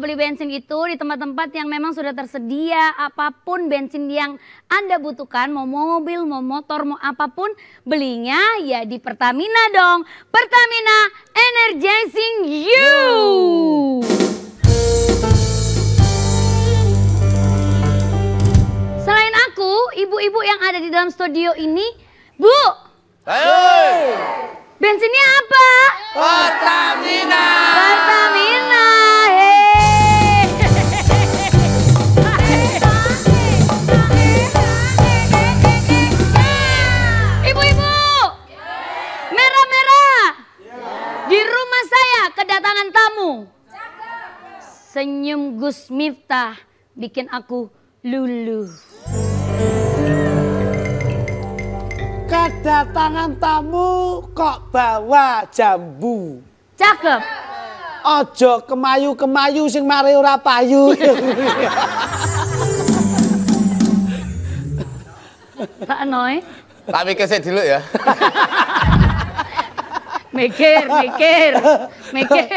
beli bensin itu di tempat-tempat yang memang sudah tersedia. Apapun bensin yang Anda butuhkan, mau mobil, mau motor, mau apapun, belinya ya di Pertamina dong. Pertamina, energizing you. Selain aku, ibu-ibu yang ada di dalam studio ini, Bu. Hey. Bensinnya apa? Pertamina. Pertamina. Hey. Ibu-ibu. Merah-merah. Di rumah saya kedatangan tamu. Senyum Gus Miftah bikin aku luluh. Kedatangan tamu kok bawa jambu. Cakep. Ojo kemayu-kemayu sing mari ora payu. Pak Noy. Tak mikir sih dulu ya. Mikir.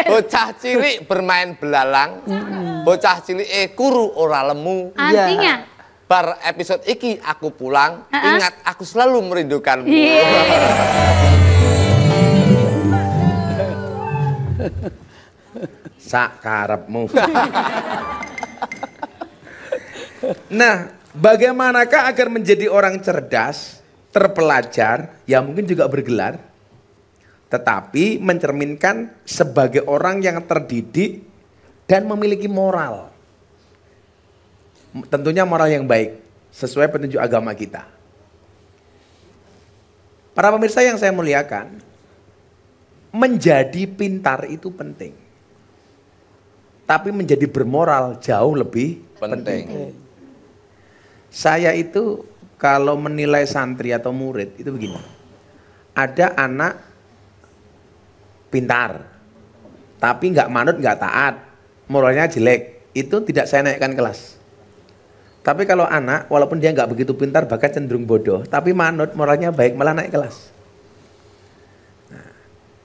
Bocah cilik bermain belalang. Bocah cilik kuru ora lemu. Artinya? Bar episode iki aku pulang, ingat aku selalu merindukanmu. Sak karepmu. Nah, bagaimanakah agar menjadi orang cerdas, terpelajar, ya mungkin juga bergelar, tetapi mencerminkan sebagai orang yang terdidik dan memiliki moral. Tentunya moral yang baik, sesuai petunjuk agama kita. Para pemirsa yang saya muliakan, menjadi pintar itu penting. Tapi menjadi bermoral jauh lebih penting. Saya itu kalau menilai santri atau murid itu begini. Ada anak pintar, tapi nggak manut, nggak taat, moralnya jelek, itu tidak saya naikkan kelas. Tapi kalau anak, walaupun dia nggak begitu pintar, bahkan cenderung bodoh, tapi manut, moralnya baik, malah naik kelas. Nah,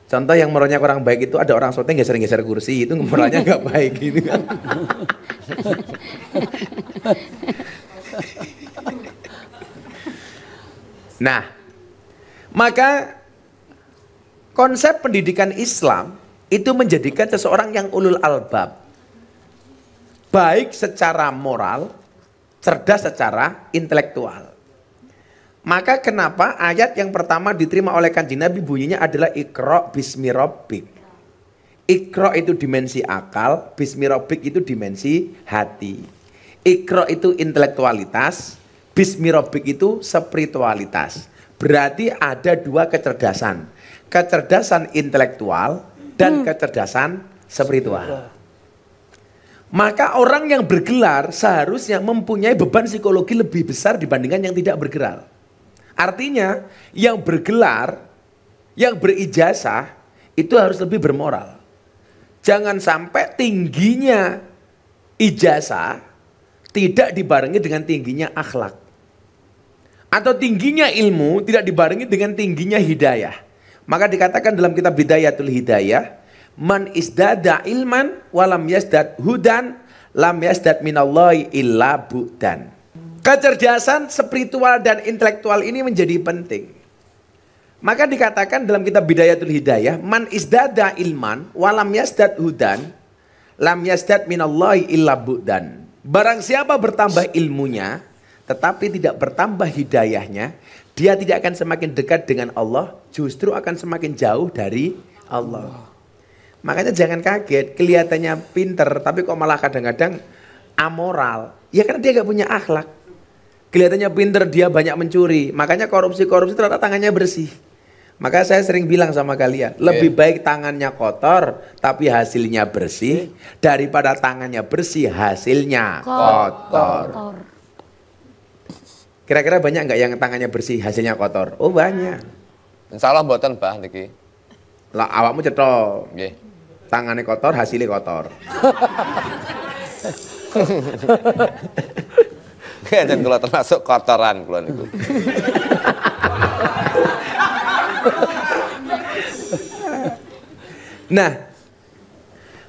contoh yang moralnya kurang baik itu ada orang syuting geser-geser kursi, itu moralnya nggak baik gitu kan. Nah, maka konsep pendidikan Islam itu menjadikan seseorang yang ulul albab, baik secara moral, cerdas secara intelektual. Maka kenapa ayat yang pertama diterima oleh Kanjeng Nabi bunyinya adalah Iqra bismi rabbik. Iqra itu dimensi akal, bismi rabbik itu dimensi hati. Iqra itu intelektualitas, bismi rabbik itu spiritualitas. Berarti ada dua kecerdasan. Kecerdasan intelektual dan kecerdasan spiritual. Maka orang yang bergelar seharusnya mempunyai beban psikologi lebih besar dibandingkan yang tidak bergelar. Artinya yang bergelar, yang berijazah itu harus lebih bermoral. Jangan sampai tingginya ijazah tidak dibarengi dengan tingginya akhlak. Atau tingginya ilmu tidak dibarengi dengan tingginya hidayah. Maka dikatakan dalam kitab Bidayatul Hidayah, man isdada ilman walam yasdad hudan lam yasdad minallahi illa bu'dan. Kecerdasan spiritual dan intelektual ini menjadi penting. Maka dikatakan dalam kitab Bidayatul Hidayah, man isdada ilman walam yasdad hudan lam yasdad minallahi illa bu'dan. Barang siapa bertambah ilmunya tetapi tidak bertambah hidayahnya, dia tidak akan semakin dekat dengan Allah, justru akan semakin jauh dari Allah. Makanya jangan kaget, kelihatannya pinter, tapi kok malah kadang-kadang amoral. Ya karena dia gak punya akhlak. Kelihatannya pinter, dia banyak mencuri. Makanya korupsi-korupsi ternyata tangannya bersih. Maka saya sering bilang sama kalian, lebih baik tangannya kotor, tapi hasilnya bersih, daripada tangannya bersih, hasilnya kotor. Kira-kira banyak nggak yang tangannya bersih, hasilnya kotor? Oh banyak. Insya Allah mboten Mbah niki. Lah awakmu cetok. Nggih. Tangannya kotor, hasilnya kotor. Dan kalau termasuk kotoran kula niku. Nah,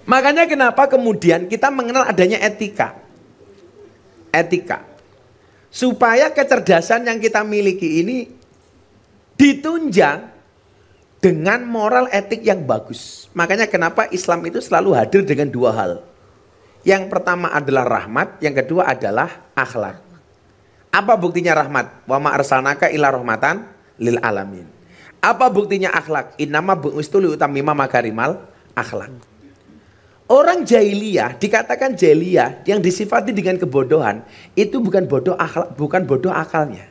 Makanya kenapa kemudian kita mengenal adanya etika. Etika. Supaya kecerdasan yang kita miliki ini ditunjang dengan moral etik yang bagus. Makanya kenapa Islam itu selalu hadir dengan dua hal. Yang pertama adalah rahmat, yang kedua adalah akhlak. Apa buktinya rahmat? Wa ma arsalnaka illa rahmatan lil alamin. Apa buktinya akhlak? Innama bu'istu liutammima makarimal akhlak. Orang jahiliyah, dikatakan jahiliyah yang disifati dengan kebodohan, itu bukan bodoh akhlak, bukan bodoh akalnya.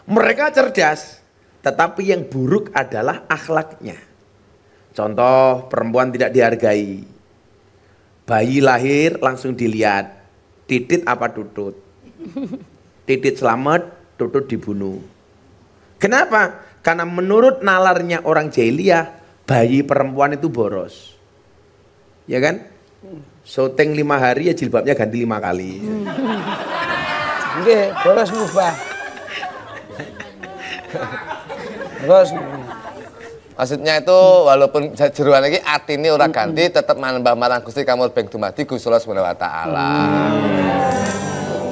Mereka cerdas, tetapi yang buruk adalah akhlaknya. Contoh, perempuan tidak dihargai. Bayi lahir langsung dilihat, titit apa tutut. Titit selamat, tutut dibunuh. Kenapa? Karena menurut nalarnya orang jahiliyah, bayi perempuan itu boros. Ya kan? Syuting 5 hari ya jilbabnya ganti 5 kali. Nggih, boros ngubah. Terus Maksudnya itu walaupun jeruan iki atine ora ganti tetep manembah marang Gusti Kamul Beng dumadi Gusti Allah Subhanahu wa taala.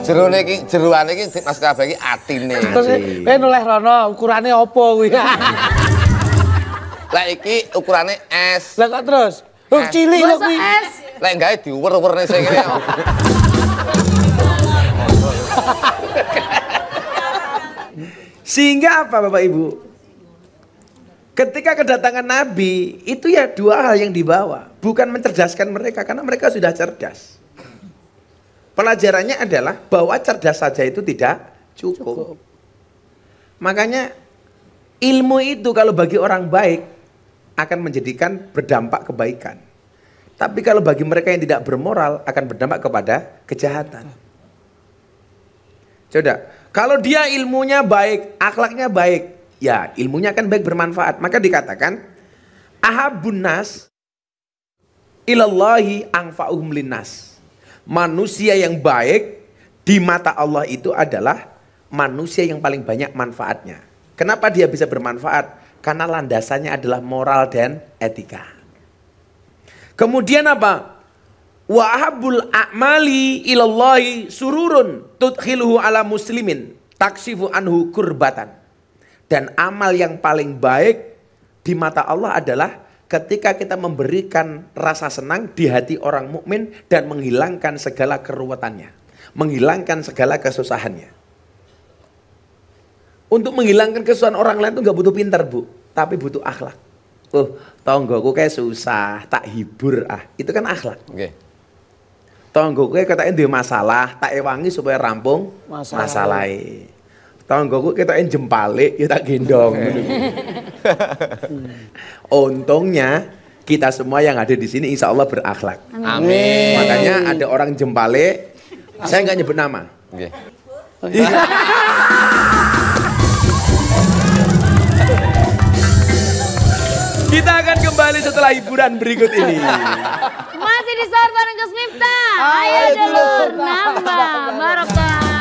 Jeruane iki Mas kabeh iki atine. terus noleh rono ukurane apa kuwi? Lah iki ukurane es. Lah kok terus? Oh cilik lho kuwi. Lek gawe diuwer-uwerne sing kene. Sehingga apa Bapak Ibu? Ketika kedatangan Nabi, itu ya dua hal yang dibawa. Bukan mencerdaskan mereka, karena mereka sudah cerdas. Pelajarannya adalah bahwa cerdas saja itu tidak cukup. Makanya ilmu itu kalau bagi orang baik, akan menjadikan berdampak kebaikan. Tapi kalau bagi mereka yang tidak bermoral, akan berdampak kepada kejahatan. Coba, kalau dia ilmunya baik, akhlaknya baik, ya ilmunya kan baik bermanfaat. Maka dikatakan ahabun nas ilallahi anfa'uhum linnas. Manusia yang baik di mata Allah itu adalah manusia yang paling banyak manfaatnya. Kenapa dia bisa bermanfaat? Karena landasannya adalah moral dan etika. Kemudian apa? Wa ahabul a'mali ilallahi sururun tudkhiluhu ala muslimin taksifu anhu kurbatan. Dan amal yang paling baik di mata Allah adalah ketika kita memberikan rasa senang di hati orang mukmin dan menghilangkan segala keruwetannya, menghilangkan segala kesusahannya. Untuk menghilangkan kesusahan orang lain itu nggak butuh pintar Bu, tapi butuh akhlak. Tonggoku kayak susah, tak hibur itu kan akhlak. Nggih. Tonggoku kayak katanya dia masalah, tak ewangi supaya rampung masalahnya. Tonggoku ketoke jempale ya tak gendong. Untungnya kita semua yang ada di sini insya Allah berakhlak. Amin. Makanya ada orang jempale, saya nggak nyebut nama. Nggih. Kita akan kembali setelah hiburan berikut ini. Masih di sahur bareng Gus Miftah. Ayo dulur nambah barokah.